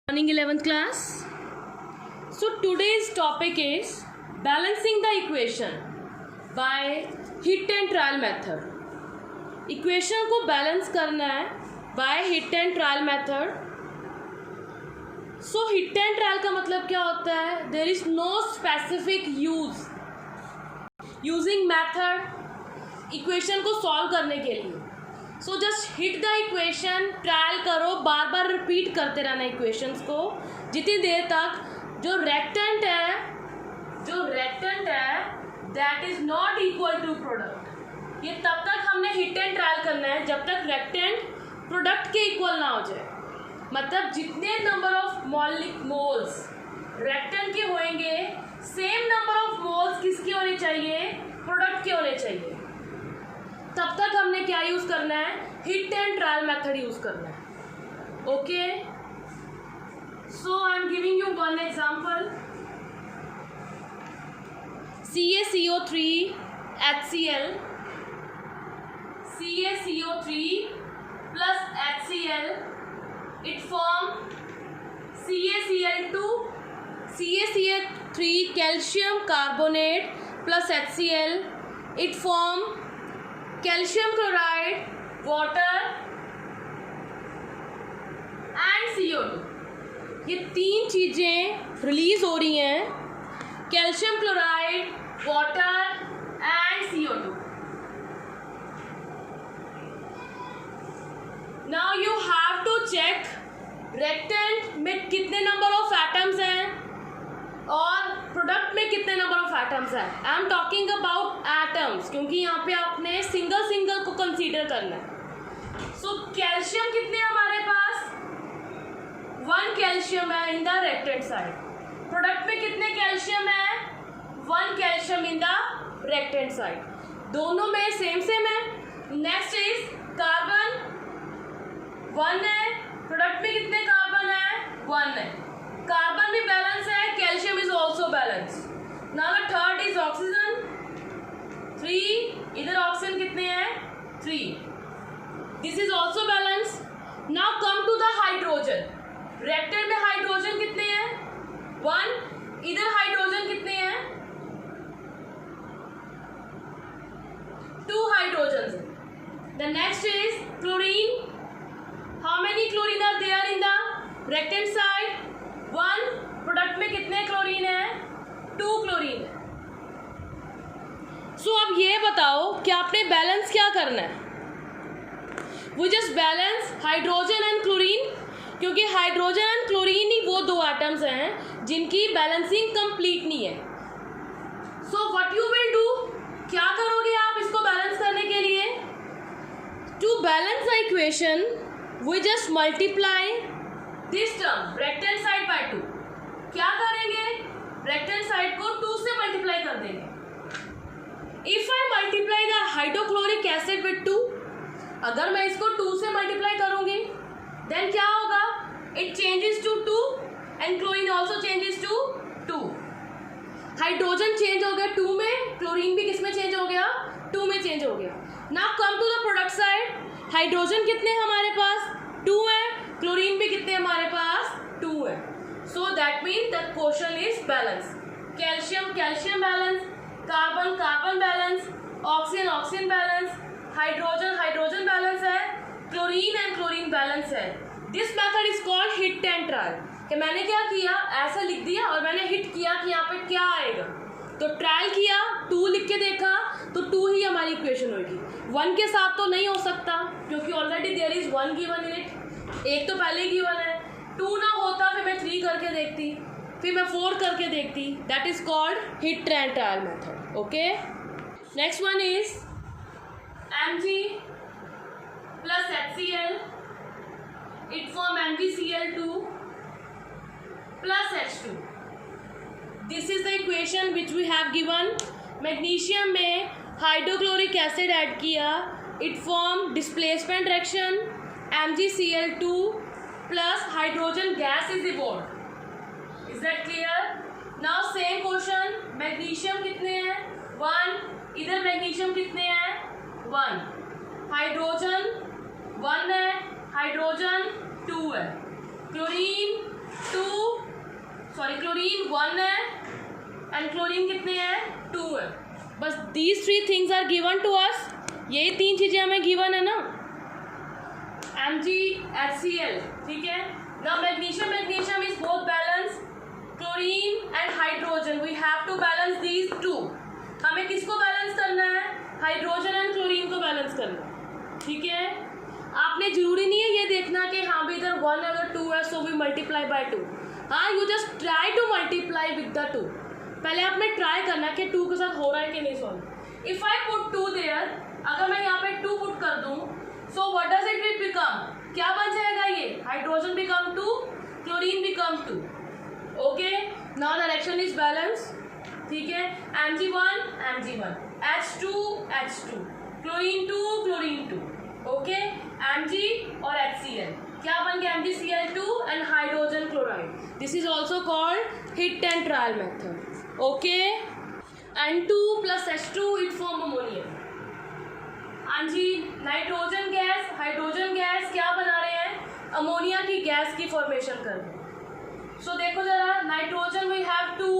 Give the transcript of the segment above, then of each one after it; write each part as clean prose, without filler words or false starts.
Morning 11th class. So today's topic is balancing the equation by hit and trial method. Equation को balance करना है by hit and trial method. So hit and trial का मतलब क्या होता है? There is no specific using method equation को solve करने के लिए. So just hit the equation, trial करो, बार बार रिपीट करते रहना इक्वेशंस को जितनी देर तक जो रेक्टेंट है that is not equal to product. ये तब तक हमने हिट एंड ट्रायल करना है जब तक रेक्टेंट प्रोडक्ट के इक्वल ना हो जाए. मतलब जितने नंबर ऑफ मोल्स रेक्टेंट के होंगे सेम नंबर ऑफ मोल्स किसके होने चाहिए? प्रोडक्ट के होने चाहिए. तब तक हमने क्या यूज करना है? Hit and trial method use करना है. Okay, so I am giving you one example. CaCO3 HCl plus HCl, it form CaCl3 calcium carbonate plus HCl, it form calcium chloride, water and CO2. ये तीन चीज़ें release हो रही हैं, calcium chloride, water and CO2. Now you have to check reactant में कितने number of atoms हैं और प्रोडक्ट में कितने नंबर ऑफ एटम्स हैं. I am talking about atoms क्योंकि यहाँ पे आपने सिंगल को कंसीडर करना है. सो कैल्शियम कितने हमारे पास? 1 कैल्शियम है इन द रेक्टेंट साइड. प्रोडक्ट में कितने कैल्शियम है? 1 calcium in the reactant side. दोनों में सेम है. नेक्स्ट इज कार्बन 1 है. प्रोडक्ट में कितने कार्बन है? 1 है. कार्बन भी बैलेंस है, calcium is also balance. Now the third is oxygen 3. इधर ऑक्सीजन कितने हैं? 3. This is also balance. Now come to the hydrogen. Reactant में हाइड्रोजन कितने हैं? 1. इधर हाइड्रोजन कितने हैं? 2 hydrogen. The next is chlorine. How many chlorine are there in the reactant side? 1. Product में कितने क्लोरीन है? 2 क्लोरीन है. सो अब ये बताओ कि आपने बैलेंस क्या करना है? वो just balance hydrogen and chlorine, क्योंकि हाइड्रोजन एंड क्लोरीन ही वो 2 एटम्स हैं जिनकी बैलेंसिंग कंप्लीट नहीं है. So what you will do, क्या करोगे आप इसको बैलेंस करने के लिए? To balance the equation we just multiply this term reactant side by 2. क्या करेंगे? रेक्टेंट साइड को 2 से मल्टीप्लाई कर देंगे. If I multiply the hydrochloric acid with 2, अगर मैं इसको 2 से मल्टीप्लाई करूंगी देन क्या होगा? It changes to 2 and chlorine also changes to 2. Hydrogen change हो गया 2 में, क्लोरीन भी किस में चेंज हो गया? 2 में चेंज हो गया. Now come to the product side. Hydrogen कितने हमारे पास? 2 है. क्लोरीन भी कितने हमारे पास? 2 है. So that mean the question is balance. Calcium balance, carbon balance, oxygen balance, hydrogen balance है, क्लोरीन बैलेंस है. This method is called hit and trial. कि मैंने क्या किया, ऐसा लिख दिया और मैंने हिट किया कि यहाँ पे क्या आएगा. तो ट्रायल किया, 2 लिख के देखा तो 2 ही हमारी इक्वेशन होगी. 1 के साथ तो नहीं हो सकता क्योंकि already there is 1 given in it. एक तो पहले ही गिवन है. 2 ना होता फिर मैं 3 करके देखती, फिर मैं 4 करके देखती. That is called hit and trial method. Okay, next one is Mg plus HCl. It form MgCl2 plus H2. This is the equation which we have given. Magnesium में हाइड्रोक्लोरिक एसिड ऐड किया, it form displacement reaction MgCl2 plus hydrogen gas is evolved. Is that clear? Now same question. Magnesium कितने हैं? 1. इधर magnesium कितने हैं? 1. Hydrogen 1 है, hydrogen 2 है, chlorine chlorine 1 है एंड क्लोरीन कितने हैं 2 है. बस these 3 things are given to us. यही 3 चीजें हमें गिवन है ना. MgHCl, ठीक है. Now magnesium is both balance. Chlorine and hydrogen, we have to balance these 2. हमें किसको बैलेंस करना है? हाइड्रोजन एंड क्लोरीन को बैलेंस करना है, ठीक है. आपने जरूरी नहीं है ये देखना कि हाँ भी इधर 1 अगर 2 है सो वी मल्टीप्लाई बाय 2. हाँ, you just try to multiply with the 2. पहले आपने ट्राई करना कि 2 के साथ हो रहा है कि नहीं solve. If I put 2 there, अगर मैं यहाँ पे 2 पुट कर दूँ, so what does it become? क्या बन जाएगा ये? Hydrogen become 2, chlorine become 2. Okay, now the reaction is balance, ठीक है. Mg1 H2 chlorine 2 chlorine 2. Okay, Mg और HCl क्या बन गया? MgCl2 and hydrogen chloride. This is also called hit and trial method. Okay, N2 plus H2 it form ammonia. हाँ जी, nitrogen gas hydrogen gas क्या बना रहे हैं? अमोनिया की गैस की फॉर्मेशन कर रहे हैं. सो देखो जरा, nitrogen we have 2,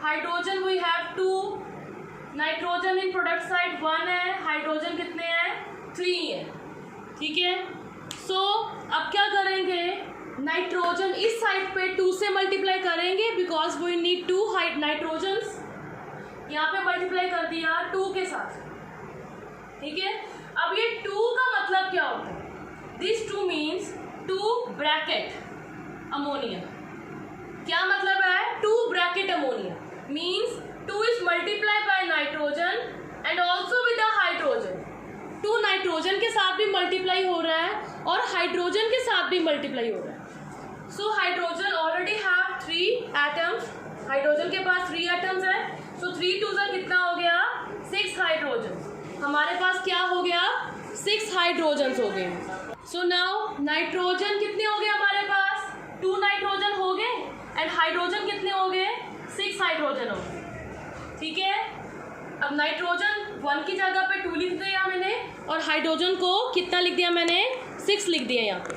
hydrogen we have 2. Nitrogen in product side 1 है, हाइड्रोजन कितने हैं? 3 है, ठीक है. सो अब क्या करेंगे? नाइट्रोजन इस साइड पे 2 से मल्टीप्लाई करेंगे बिकॉज वी नीड 2 नाइट्रोजन्स. यहाँ पे मल्टीप्लाई कर दिया 2 के साथ, ठीक है. अब ये 2 का मतलब क्या होता है? This 2 means 2 bracket ammonia. क्या मतलब है? 2 bracket ammonia means 2 is multiply by nitrogen and also with the hydrogen. 2 nitrogen के साथ भी मल्टीप्लाई हो रहा है और हाइड्रोजन के साथ भी मल्टीप्लाई हो रहा है. So hydrogen already have 3 atoms. Hydrogen के पास 3 एटम्स है. सो 3 2 सा कितना हो गया? 6 हाइड्रोजन. हमारे पास क्या हो गया? 6 हाइड्रोजन हो गए. सो नाउ नाइट्रोजन कितने हो गए हमारे पास? 2 नाइट्रोजन हो गए एंड हाइड्रोजन कितने हो गए? 6 हाइड्रोजन हो गए, ठीक है. अब नाइट्रोजन 1 की जगह पे 2 लिख दिया मैंने और हाइड्रोजन को कितना लिख दिया मैंने? 6 लिख दिया यहाँ पे,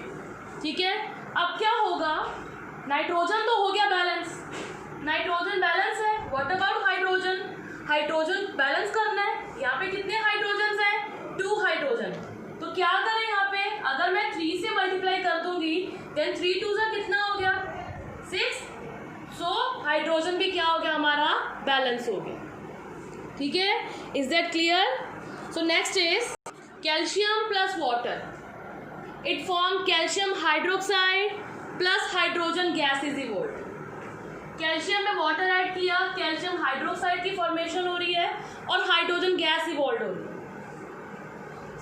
ठीक है. अब क्या होगा? नाइट्रोजन तो हो गया बैलेंस. नाइट्रोजन बैलेंस है. What about hydrogen? Hydrogen balance करना है. यहाँ पे कितने हाइड्रोजन हैं? 2 हाइड्रोजन. तो क्या करें यहाँ पे? अगर मैं 3 से मल्टीप्लाई कर दूंगी देन 3 2 सा कितना हो गया? 6. सो हाइड्रोजन भी क्या हो गया हमारा? बैलेंस हो गया, ठीक है. Is that clear? So next is calcium plus water. It form calcium hydroxide plus hydrogen gas is evolved. Calcium में वाटर ऐड किया, कैल्शियम हाइड्रोक्साइड की फॉर्मेशन हो रही है और हाइड्रोजन गैस इवॉल्व हो रही है.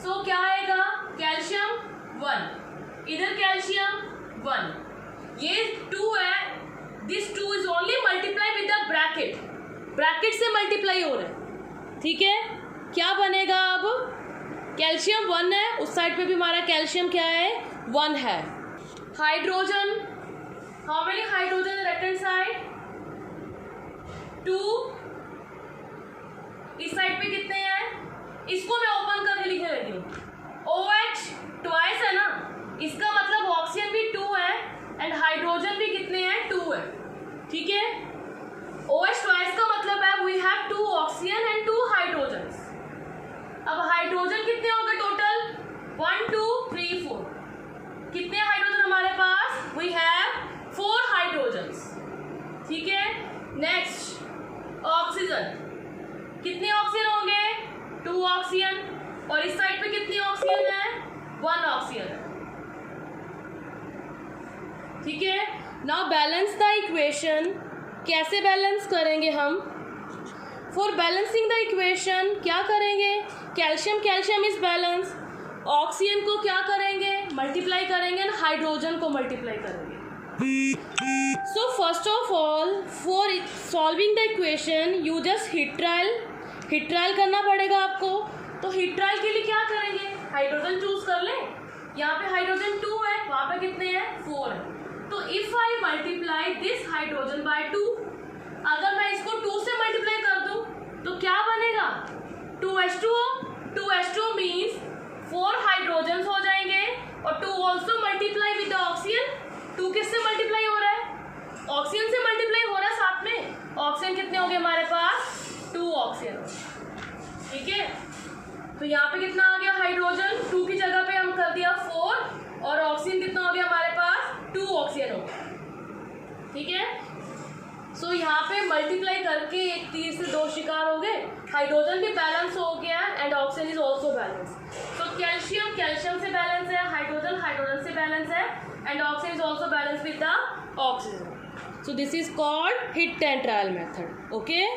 सो क्या आएगा? कैल्शियम 1, इधर कैल्शियम 1, ये 2 है. This 2 is only multiply with the bracket. Bracket से मल्टीप्लाई हो रहा है, ठीक है. क्या बनेगा? अब कैल्शियम 1 है, उस साइड पे भी हमारा कैल्शियम क्या है? 1 है. Hydrogen, how many hydrogen right hand side? 2. इस साइड पे कितने हैं? इसको मैं ओपन करके लिखने लगी हूँ. OH ट्वाइस है ना, इसका मतलब ऑक्सीजन भी 2 है एंड हाइड्रोजन भी कितने हैं? 2 है, ठीक है. OH ट्वाइस का मतलब है we have 2 oxygen and 2 hydrogen. अब हाइड्रोजन कितने हो गए टोटल? 1 2 3 4. कितने हाइड्रोजन हमारे पास? वी हैव 4 हाइड्रोजन्स, ठीक है. Next oxygen. कितने ऑक्सीजन होंगे? 2 ऑक्सीजन. और इस साइड पे कितने ऑक्सीजन है? 1 ऑक्सीजन, ठीक है. Now balance the equation. कैसे बैलेंस करेंगे हम? फॉर बैलेंसिंग द इक्वेशन क्या करेंगे? Calcium is balance. ऑक्सीजन को क्या करेंगे? मल्टीप्लाई करेंगे एंड हाइड्रोजन को मल्टीप्लाई करेंगे. So first of all for solving the equation you just hit trial करना पड़ेगा आपको. तो हिट ट्रायल के लिए क्या करेंगे? हाइड्रोजन चूज कर लें. यहाँ पे हाइड्रोजन 2 है, वहाँ पे कितने हैं? 4 है. तो if I multiply this hydrogen bye 2, अगर मैं इसको 2 से मल्टीप्लाई कर दूं तो क्या बनेगा? 2H2O मीन्स 4 हाइड्रोजन हो जाएंगे और 2 also multiply with the oxygen. 2 किससे मल्टीप्लाई हो रहा है? ठीक है, तो यहाँ पे कितना आ गया हाइड्रोजन, 2 की जगह पे हम कर दिया 4, और ऑक्सीजन कितना हो गया हमारे पास, 2 ऑक्सीजन हो गया। ठीक है, सो यहाँ पे मल्टीप्लाई करके एक तीर से 2 शिकार हो गए, हाइड्रोजन भी बैलेंस हो गया and oxygen is also balance. तो कैल्शियम कैल्शियम से बैलेंस है, हाइड्रोजन हाइड्रोजन से बैलेंस है, and oxygen is also balance with the oxygen. So this is called hit and trial method. Okay.